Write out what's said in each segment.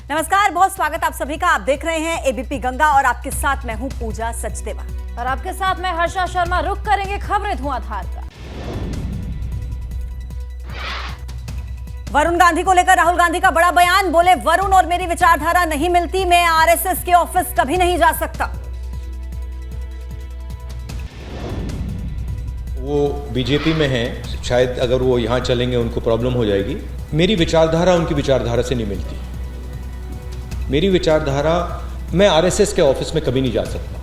नमस्कार, बहुत स्वागत आप सभी का। आप देख रहे हैं एबीपी गंगा और आपके साथ मैं हूं पूजा सचदेवा और आपके साथ मैं हर्षा शर्मा। रुक करेंगे खबरें धुआंधार का। वरुण गांधी को लेकर राहुल गांधी का बड़ा बयान। बोले, वरुण और मेरी विचारधारा नहीं मिलती, मैं आरएसएस के ऑफिस कभी नहीं जा सकता। वो बीजेपी में हैं, शायद अगर वो यहाँ चलेंगे उनको प्रॉब्लम हो जाएगी। मेरी विचारधारा उनकी विचारधारा से नहीं मिलती। मेरी विचारधारा, मैं आरएसएस के ऑफिस में कभी नहीं जा सकता।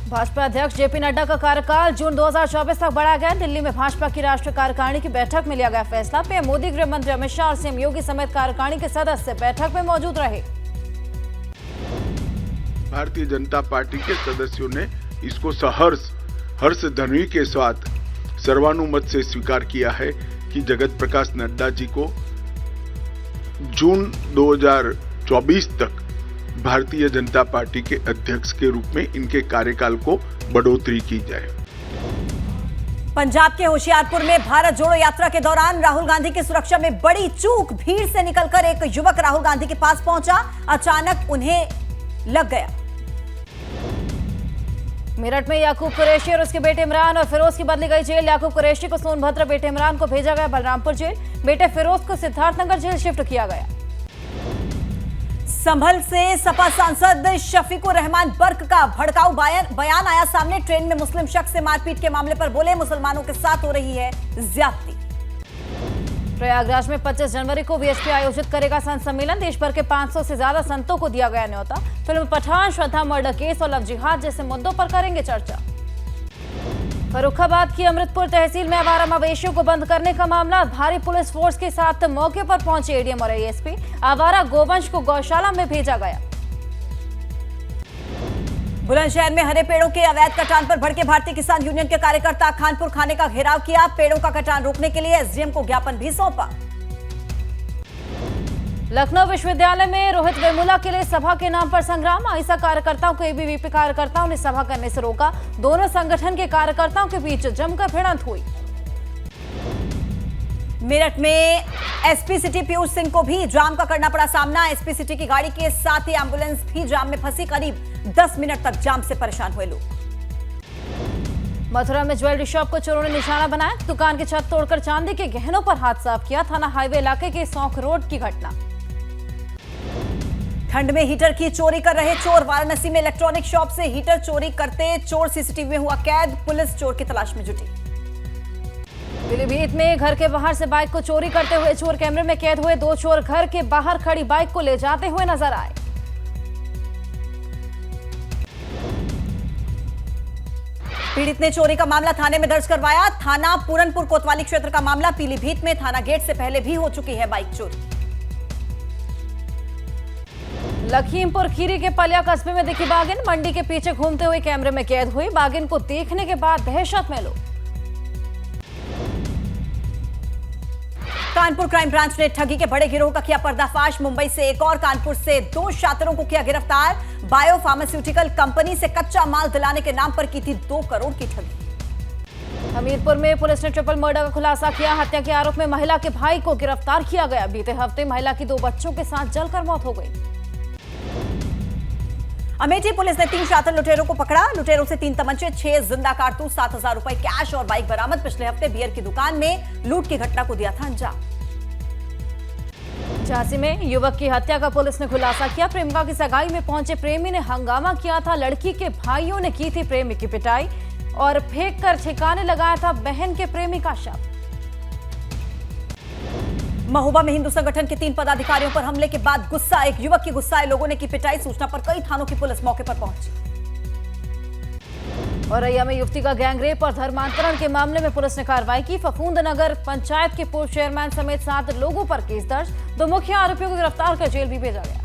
भाजपा अध्यक्ष जेपी नड्डा का कार्यकाल जून 2024 तक बढ़ाया गया। दिल्ली में भाजपा की राष्ट्रीय कार्यकारिणी की बैठक में लिया गया फैसला। पीएम मोदी, गृह मंत्री अमित शाह और सीएम योगी समेत कार्यकारिणी के सदस्य बैठक में मौजूद रहे। भारतीय जनता पार्टी के सदस्यों ने इसको हर्ष ध्वनि के साथ सर्वानुमत से स्वीकार किया है कि जगत प्रकाश नड्डा जी को जून 2024 तक भारतीय जनता पार्टी के अध्यक्ष के रूप में इनके कार्यकाल को बढ़ोतरी की जाए। पंजाब के होशियारपुर में भारत जोड़ो यात्रा के दौरान राहुल गांधी की सुरक्षा में बड़ी चूक। भीड़ से निकलकर एक युवक राहुल गांधी के पास पहुंचा, अचानक उन्हें लग गया। मेरठ में याकूब कुरैशी और उसके बेटे इमरान और फिरोज की बदली गई जेल। याकूब कुरैशी को सोनभद्र, बेटे इमरान को भेजा गया बलरामपुर जेल। बेटे फिरोज को सिद्धार्थनगर जेल शिफ्ट किया गया। संभल से सपा सांसद शफीकुर रहमान बर्क का भड़काऊ बयान आया सामने। ट्रेन में मुस्लिम शख्स से मारपीट के मामले पर बोले, मुसलमानों के साथ हो रही है ज्यादती। प्रयागराज में 25 जनवरी को वीएचपी आयोजित करेगा संत सम्मेलन। देश भर के 500 से ज्यादा संतों को दिया गया न्योता। फिल्म पठान, श्रद्धा मर्डर केस और लव जिहाद जैसे मुद्दों पर करेंगे चर्चा। फर्रुखाबाद की अमृतपुर तहसील में आवारा मवेशियों को बंद करने का मामला। भारी पुलिस फोर्स के साथ मौके पर पहुंचे एडीएम और एएसपी। आवारा गोवंश को गौशाला में भेजा गया। बुलंदशहर में हरे पेड़ों के अवैध कटान पर भड़के भारतीय किसान यूनियन के कार्यकर्ता। खानपुर खाने का घेराव किया। पेड़ों का कटान रोकने के लिए एसडीएम को ज्ञापन भी सौंपा। लखनऊ विश्वविद्यालय में रोहित वेमुला के लिए सभा के नाम पर संग्राम। आईसा कार्यकर्ताओं को एबीवीपी कार्यकर्ताओं ने सभा करने से रोका। दोनों संगठन के कार्यकर्ताओं के बीच जमकर भिड़ंत हुई। मेरठ में एसपी सिटी पीयूष सिंह को भी जाम का करना पड़ा सामना। एसपी सिटी की गाड़ी के साथ ही एम्बुलेंस भी जाम में फंसी। करीब 10 मिनट तक जाम से परेशान हुए लोग। मथुरा में ज्वेलरी शॉप को चोरों ने निशाना बनाया। दुकान की छत तोड़कर चांदी के गहनों पर हाथ साफ किया। थाना हाईवे इलाके के सौंख रोड की घटना। ठंड में हीटर की चोरी कर रहे चोर। वाराणसी में इलेक्ट्रॉनिक शॉप से हीटर चोरी करते चोर सीसीटीवी में हुआ कैद। पुलिस चोर की तलाश में जुटी। पीलीभीत में घर के बाहर से बाइक को चोरी करते हुए चोर कैमरे में कैद हुए। 2 चोर घर के बाहर खड़ी बाइक को ले जाते हुए नजर आए। पीड़ित ने चोरी का मामला थाने में दर्ज करवाया। थाना पूरनपुर कोतवाली क्षेत्र का मामला। पीलीभीत में थाना गेट से पहले भी हो चुकी है बाइक चोरी। लखीमपुर खीरी के पलिया कस्बे में दिखी बागिन। मंडी के पीछे घूमते हुए कैमरे में कैद हुई। बागिन को देखने के बाद दहशत में लोग। कानपुर क्राइम ब्रांच ने ठगी के बड़े गिरोह का किया पर्दाफाश। मुंबई से एक और कानपुर से 2 शातिरों को किया गिरफ्तार। बायो फार्मास्यूटिकल कंपनी से कच्चा माल दिलाने के नाम पर की थी 2 करोड़ की ठगी। हमीरपुर में पुलिस ने ट्रिपल मर्डर का खुलासा किया। हत्या के आरोप में महिला के भाई को गिरफ्तार किया गया। बीते हफ्ते महिला की 2 बच्चों के साथ जलकर मौत हो गई। अमेठी पुलिस ने 3 शातिर लुटेरों को पकड़ा। लुटेरों से 3 तमंचे, 6 जिंदा कारतूस, 7,000 रुपए कैश और बाइक बरामद। पिछले हफ्ते बियर की दुकान में लूट की घटना को दिया था अंजाम। झांसी में युवक की हत्या का पुलिस ने खुलासा किया। प्रेमिका की सगाई में पहुंचे प्रेमी ने हंगामा किया था। लड़की के भाइयों ने की थी प्रेमी की पिटाई और फेंक कर ठिकाने लगाया था बहन के प्रेमी का शव। महोबा में हिंदू संगठन के 3 पदाधिकारियों पर हमले के बाद गुस्सा। एक युवक की गुस्साए लोगों ने की पिटाई। सूचना पर कई थानों की पुलिस मौके पर पहुंची। औरैया में युवती का गैंगरेप और धर्मांतरण के मामले में पुलिस ने कार्रवाई की। फफूंद नगर पंचायत के पूर्व चेयरमैन समेत 7 लोगों पर केस दर्ज। 2 मुख्य आरोपियों को गिरफ्तार कर जेल भी भेजा गया।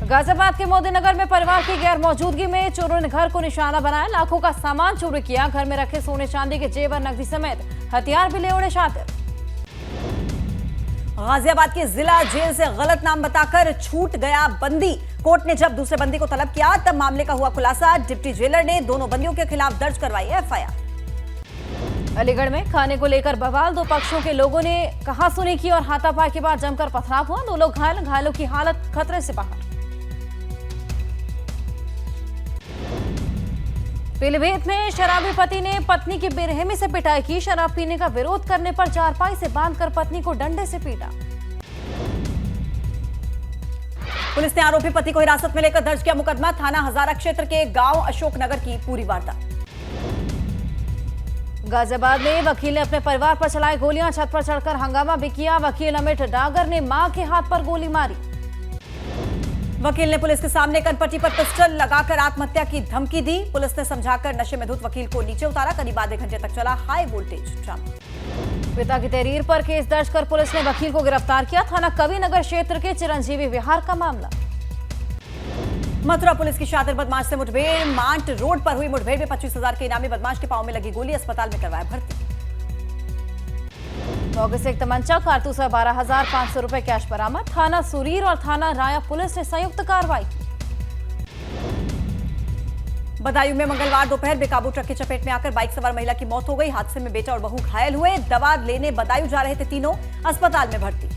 गाजियाबाद के मोदी नगर में परिवार की गैर मौजूदगी में चोरों ने घर को निशाना बनाया। लाखों का सामान चोरी किया। घर में रखे सोने चांदी के जेवर, नकदी समेत हथियार भी ले उड़े शातिर। गाजियाबाद की जिला जेल से गलत नाम बताकर छूट गया बंदी। कोर्ट ने जब दूसरे बंदी को तलब किया तब मामले का हुआ खुलासा। डिप्टी जेलर ने दोनों बंदियों के खिलाफ दर्ज करवाई एफआईआर। अलीगढ़ में खाने को लेकर बवाल, दो पक्षों के लोगों ने कहासुनी की और हाथापाई के बाद जमकर पथराव हुआ। 2 लोग घायल, घायलों की हालत खतरे से बाहर। पीलीभीत में शराबी पति ने पत्नी की बेरहमी से पिटाई की। शराब पीने का विरोध करने पर चारपाई से बांधकर पत्नी को डंडे से पीटा। पुलिस ने आरोपी पति को हिरासत में लेकर दर्ज किया मुकदमा। थाना हजारा क्षेत्र के गांव अशोकनगर की पूरी वारदात। गाजियाबाद में वकील ने अपने परिवार पर चलाई गोलियां, छत पर चढ़कर हंगामा भी किया। वकील अमित डागर ने मां के हाथ पर गोली मारी। वकील ने पुलिस के सामने कनपट्टी पर पिस्टल लगाकर आत्महत्या की धमकी दी। पुलिस ने समझाकर नशे में धुत वकील को नीचे उतारा। करीब आधे घंटे तक चला हाई वोल्टेज ड्रामा। पिता की तहरीर पर केस दर्ज कर पुलिस ने वकील को गिरफ्तार किया। थाना कविनगर क्षेत्र के चिरंजीवी विहार का मामला। मथुरा पुलिस की शातिर बदमाश से मुठभेड़। मांट रोड पर हुई मुठभेड़ में 25,000 के इनामी बदमाश के पांव में लगी गोली, अस्पताल में करवाया भर्ती। मौके से एक तमंचा, कारतूस और 12,500 रुपए कैश बरामद। थाना सुरीर और थाना राया पुलिस ने संयुक्त कार्रवाई की। बदायूं में मंगलवार दोपहर बेकाबू ट्रक की चपेट में आकर बाइक सवार महिला की मौत हो गई। हादसे में बेटा और बहू घायल हुए। दवा लेने बदायूं जा रहे थे तीनों, अस्पताल में भर्ती।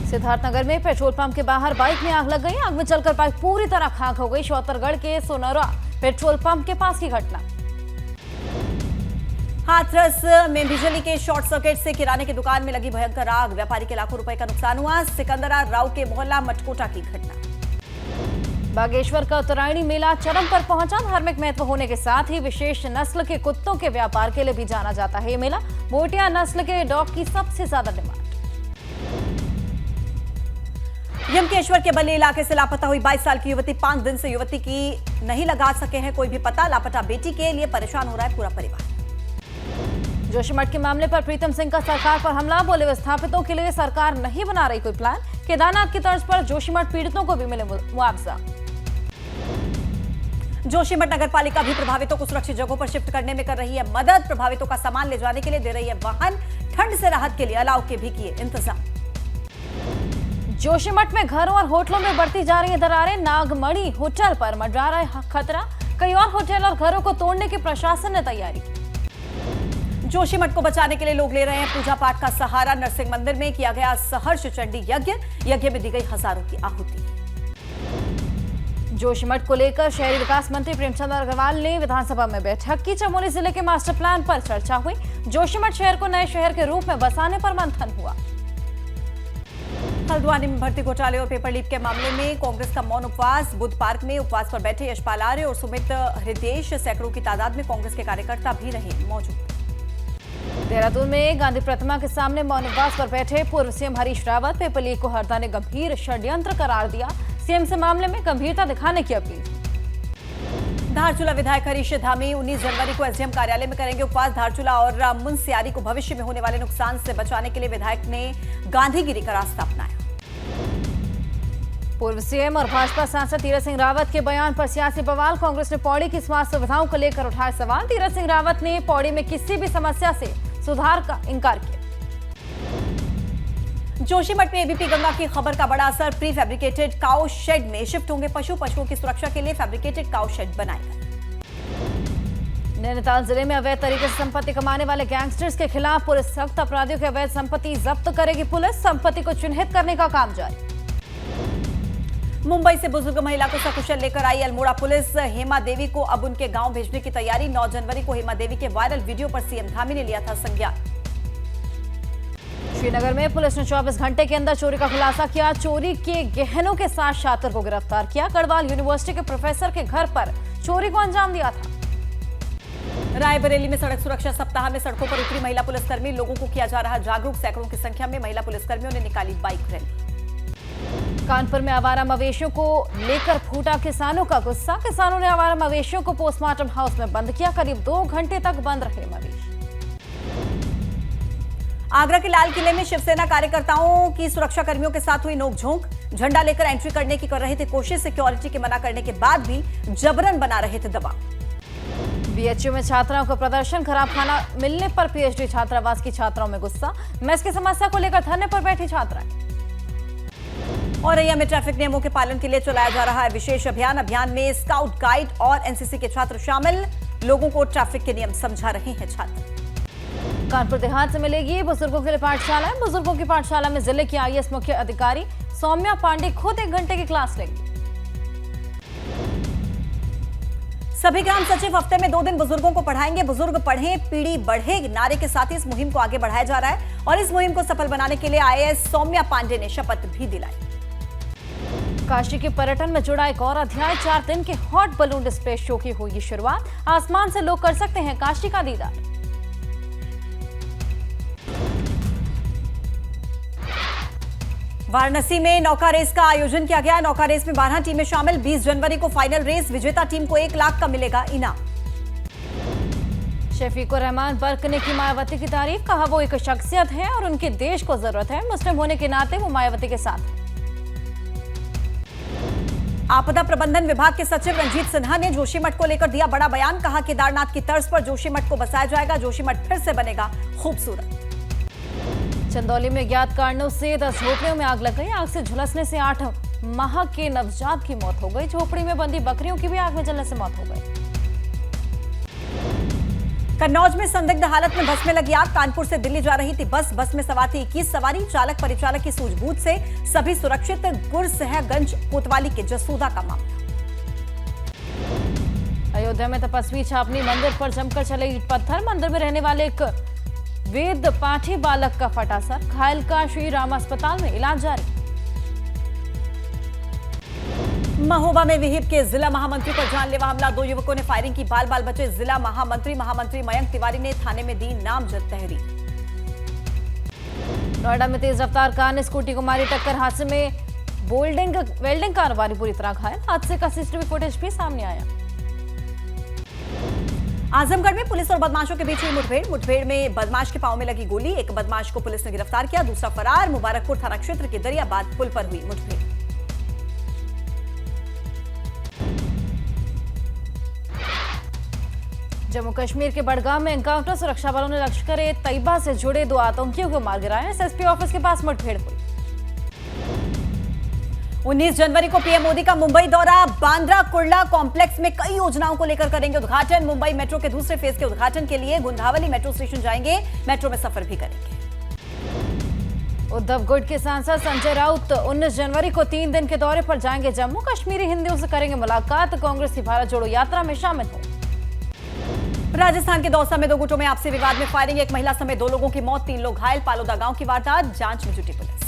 सिद्धार्थनगर में पेट्रोल पंप के बाहर बाइक में आग लग गई। आग में चलकर बाइक पूरी तरह खाक हो गई। शौतरगढ़ के सोनौरा पेट्रोल पंप के पास की घटना। हाथरस में बिजली के शॉर्ट सर्किट से किराने की दुकान में लगी भयंकर आग। व्यापारी के लाखों रुपए का नुकसान हुआ। सिकंदरा राव के मोहल्ला मटकोटा की घटना। बागेश्वर का उत्तरायणी मेला चरम पर पहुंचा। धार्मिक महत्व होने के साथ ही विशेष नस्ल के कुत्तों के व्यापार के लिए भी जाना जाता है ये मेला। बोटिया नस्ल के डॉग की सबसे ज्यादा डिमांड। यमकेश्वर के बल्ली इलाके से लापता हुई 22 साल की युवती। 5 दिन से युवती की नहीं लगा सके हैं कोई भी पता। लापता बेटी के लिए परेशान हो रहा है पूरा परिवार। जोशीमठ के मामले पर प्रीतम सिंह का सरकार पर हमला। बोले विस्थापितों के लिए सरकार नहीं बना रही कोई प्लान। केदारनाथ की तर्ज पर जोशीमठ पीड़ितों को भी मिले मुआवजा। जोशीमठ नगर पालिका भी प्रभावितों को सुरक्षित जगहों पर शिफ्ट करने में कर रही है मदद। प्रभावितों का सामान ले जाने के लिए दे रही है वाहन। ठंड से राहत के लिए अलाव के भी किए इंतजाम। जोशीमठ में घरों और होटलों में बढ़ती जा रही दरारें। नागमणि होटल पर मंडरा रहा है खतरा। कई और होटल और घरों को तोड़ने की प्रशासन ने तैयारी की। जोशीमठ को बचाने के लिए लोग ले रहे हैं पूजा पाठ का सहारा। नरसिंह मंदिर में किया गया सहर्ष चंडी यज्ञ। यज्ञ में दी गई हजारों की आहुति। जोशीमठ को लेकर शहरी विकास मंत्री प्रेमचंद अग्रवाल ने विधानसभा में बैठक की। चमोली जिले के मास्टर प्लान पर चर्चा हुई। जोशीमठ शहर को नए शहर के रूप में बसाने पर मंथन हुआ। हल्द्वानी में भर्ती घोटाले और पेपर लीक के मामले में कांग्रेस का मौन उपवास। बुद्ध पार्क में उपवास पर बैठे यशपाल आर्य और सुमित हृदयेश सैकड़ों की तादाद में कांग्रेस के कार्यकर्ता भी रहे मौजूद। देहरादून में गांधी प्रतिमा के सामने मौन उपवास पर बैठे पूर्व CM Harish Rawat. Paper leak को हरदा ने गंभीर षड्यंत्र करार दिया। सीएम से मामले में गंभीरता दिखाने की अपील। धारचूला विधायक हरीश धामी 19 जनवरी को एसडीएम कार्यालय में करेंगे उपवास। धारचूला और मुंसियारी को भविष्य में होने वाले नुकसान से बचाने के लिए विधायक ने गांधीगिरी का रास्ता अपनाया। पूर्व सीएम और भाजपा सांसद तीरथ सिंह रावत के बयान पर सियासी बवाल। कांग्रेस ने पौड़ी की स्वास्थ्य सुविधाओं को लेकर उठाए सवाल। तीरथ सिंह रावत ने पौड़ी में किसी भी समस्या से सुधार का इंकार किया। जोशीमठ में एबीपी गंगा की खबर का बड़ा असर। प्री फैब्रिकेटेड काउ शेड में शिफ्ट होंगे पशु। पशुओं की सुरक्षा के लिए फैब्रिकेटेड काउ शेड बनाए गए। नैनीताल जिले में अवैध तरीके से संपत्ति कमाने वाले गैंगस्टर्स के खिलाफ पुलिस सख्त। अपराधियों की अवैध संपत्ति जब्त करेगी पुलिस। संपत्ति को चिन्हित करने का काम जारी। मुंबई से बुजुर्ग महिला को सकुशल लेकर आई अल्मोड़ा पुलिस। हेमा देवी को अब उनके गांव भेजने की तैयारी। 9 जनवरी को हेमा देवी के वायरल वीडियो पर सीएम धामी ने लिया था संज्ञान। श्रीनगर में पुलिस ने 24 घंटे के अंदर चोरी का खुलासा किया। चोरी के गहनों के साथ छात्र को गिरफ्तार किया। गढ़वाल यूनिवर्सिटी के प्रोफेसर के घर पर चोरी को अंजाम दिया था। रायबरेली में सड़क सुरक्षा सप्ताह में सड़कों पर उतरी महिला पुलिसकर्मी। लोगों को किया जा रहा जागरूक। सैकड़ों की संख्या में महिला पुलिसकर्मियों ने निकाली बाइक रैली। कानपुर में आवारा मवेशियों को लेकर फूटा किसानों का गुस्सा। किसानों ने आवारा मवेशियों को पोस्टमार्टम हाउस में बंद किया। करीब 2 घंटे तक बंद रहे मवेशी। आगरा के लाल किले में शिवसेना कार्यकर्ताओं की सुरक्षा कर्मियों के साथ हुई नोकझोंक। झंडा लेकर एंट्री करने की कर रहे थे कोशिश। सिक्योरिटी के मना करने के बाद भी जबरन बना रहे थे दबाव। बीएचयू में छात्राओं का प्रदर्शन। खराब खाना मिलने पर पीएचडी छात्रावास की छात्राओं में गुस्सा। मेस की समस्या को लेकर धरने पर बैठी छात्राएं। औरैया में ट्रैफिक नियमों के पालन के लिए चलाया जा रहा है विशेष अभियान। अभियान में स्काउट गाइड और एनसीसी के छात्र शामिल। लोगों को ट्रैफिक के नियम समझा रहे हैं छात्र। कानपुर देहात से मिलेगी बुजुर्गों के लिए पाठशाला। बुजुर्गों की पाठशाला में जिले की आईएएस मुख्य अधिकारी सौम्या पांडे खुद 1 घंटे की क्लास लेंगी। सभी ग्राम सचिव हफ्ते में 2 दिन बुजुर्गों को पढ़ाएंगे। बुजुर्ग पढ़ें पीढ़ी बढ़े नारे के साथ ही इस मुहिम को आगे बढ़ाया जा रहा है और इस मुहिम को सफल बनाने के लिए आईएएस सौम्या पांडे ने शपथ भी दिलाई। काशी के पर्यटन में जुड़ा एक और अध्याय। 4 दिन के हॉट बलून डिस्प्ले शो की हुई शुरुआत। आसमान से लोग कर सकते हैं काशी का दीदार। वाराणसी में नौका रेस का आयोजन किया गया। नौका रेस में 12 टीमें शामिल। 20 जनवरी को फाइनल रेस। विजेता टीम को 1 लाख का मिलेगा इनाम। शफीकुर रहमान बर्क ने की मायावती की तारीफ। कहा वो एक शख्सियत है और उनके देश को जरूरत है। मुस्लिम होने के नाते वो मायावती के साथ है। आपदा प्रबंधन विभाग के सचिव रंजीत सिन्हा ने जोशीमठ को लेकर दिया बड़ा बयान। कहा केदारनाथ की तर्ज पर जोशीमठ को बसाया जाएगा। जोशीमठ फिर से बनेगा खूबसूरत। चंदौली में ज्ञात कारणों से 10 झोपड़ियों में आग लग गई। आग से झुलसने से 8 माह के नवजात की मौत हो गई। झोपड़ी में बंदी बकरियों की भी आग में जलने से मौत हो गई। कन्नौज में संदिग्ध हालत में बस में लगी आग। कानपुर से दिल्ली जा रही थी बस में सवार थी 21 सवारी। चालक परिचालक की सूझबूझ से सभी सुरक्षित। गुरसहगंज कोतवाली के जसूदा का मामला। अयोध्या में तपस्वी छावनी मंदिर पर जमकर चले ईंट पत्थर। मंदिर में रहने वाले एक वेद पाठी बालक का फटा सर। घायल का श्री राम अस्पताल में इलाज जारी। महोबा में विहिप के जिला महामंत्री पर जानलेवा हमला। 2 युवकों ने फायरिंग की। बाल बाल बचे जिला महामंत्री मयंक तिवारी ने थाने में दी नामजद तहरीर। नोएडा में तेज रफ्तार कार ने स्कूटी को मारी टक्कर। हादसे में वेल्डिंग कारोबारी बुरी तरह घायल। हादसे का सीसीटीवी फुटेज भी सामने आया। आजमगढ़ में पुलिस और बदमाशों के बीच हुई मुठभेड़ में बदमाश के पांव में लगी गोली। एक बदमाश को पुलिस ने गिरफ्तार किया। दूसरा फरार। मुबारकपुर थाना क्षेत्र के दरियाबाद पुल पर हुई मुठभेड़। जम्मू कश्मीर के बड़गाम में एनकाउंटर। सुरक्षा बलों ने लश्कर-ए-तैयबा से जुड़े 2 आतंकियों को मार गिराया। एसएसपी ऑफिस के पास मुठभेड़ हुई। 19 जनवरी को पीएम मोदी का मुंबई दौरा। बांद्रा कुर्ला कॉम्प्लेक्स में कई योजनाओं को लेकर करेंगे उद्घाटन। मुंबई मेट्रो के दूसरे फेज के उद्घाटन के लिए गुंधावली मेट्रो स्टेशन जाएंगे। मेट्रो में सफर भी करेंगे। उद्धव गुट के सांसद संजय राउत 19 जनवरी को 3 दिन के दौरे पर जाएंगे जम्मू। कश्मीरी हिंदुओं से करेंगे मुलाकात। कांग्रेस की भारत जोड़ो यात्रा में शामिल हो। राजस्थान के दौसा में 2 गुटों में आपसी विवाद में फायरिंग। एक महिला समेत 2 लोगों की मौत, 3 लोग घायल। पालोदा गांव की वारदात। जांच में जुटी पुलिस।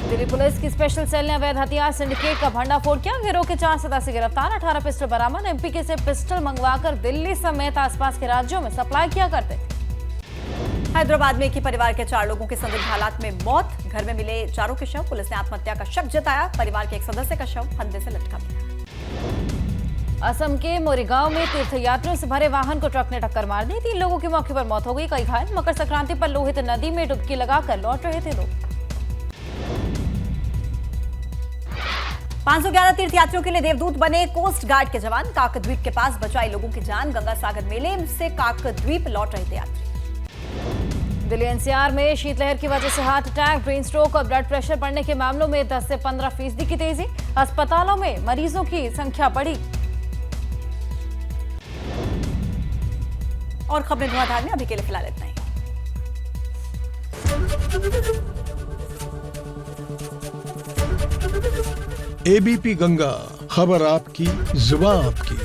दिल्ली पुलिस की स्पेशल सेल ने अवैध हथियार सिंडिकेट का भंडाफोड़ किया। गिरोह के 4 सदस्य गिरफ्तार। 18 पिस्टल बरामद। एमपी से पिस्टल मंगवाकर दिल्ली समेत आसपास के राज्यों में सप्लाई किया करते थे। हैदराबाद में एक ही परिवार के 4 लोगों की संदिग्ध हालात में मौत। घर में मिले 4 के शव। पुलिस ने आत्महत्या का शक जताया। परिवार के एक सदस्य का शव फंदे से लटका मिला। असम के मोरीगांव में तीर्थयात्रियों से भरे वाहन को ट्रक ने टक्कर मार दी। 3 लोगों की मौके पर मौत हो गई। कई घायल। मकर संक्रांति पर लोहित नदी में डुबकी लगाकर लौट रहे थे लोग। 511 तीर्थयात्रियों के लिए देवदूत बने कोस्ट गार्ड के जवान। काकद्वीप के पास बचाई लोगों की जान। गंगा सागर मेले से काकद्वीप लौट रहे थे यात्री। दिल्ली एनसीआर में शीतलहर की वजह से हार्ट अटैक, ब्रेन स्ट्रोक और ब्लड प्रेशर बढ़ने के मामलों में 10 से 15% की तेजी। अस्पतालों में मरीजों की संख्या बढ़ी। और खबरें धुआंधार में अभी के लिए फिलहाल इतना ही। एबीपी गंगा, खबर आपकी, जुबान आपकी।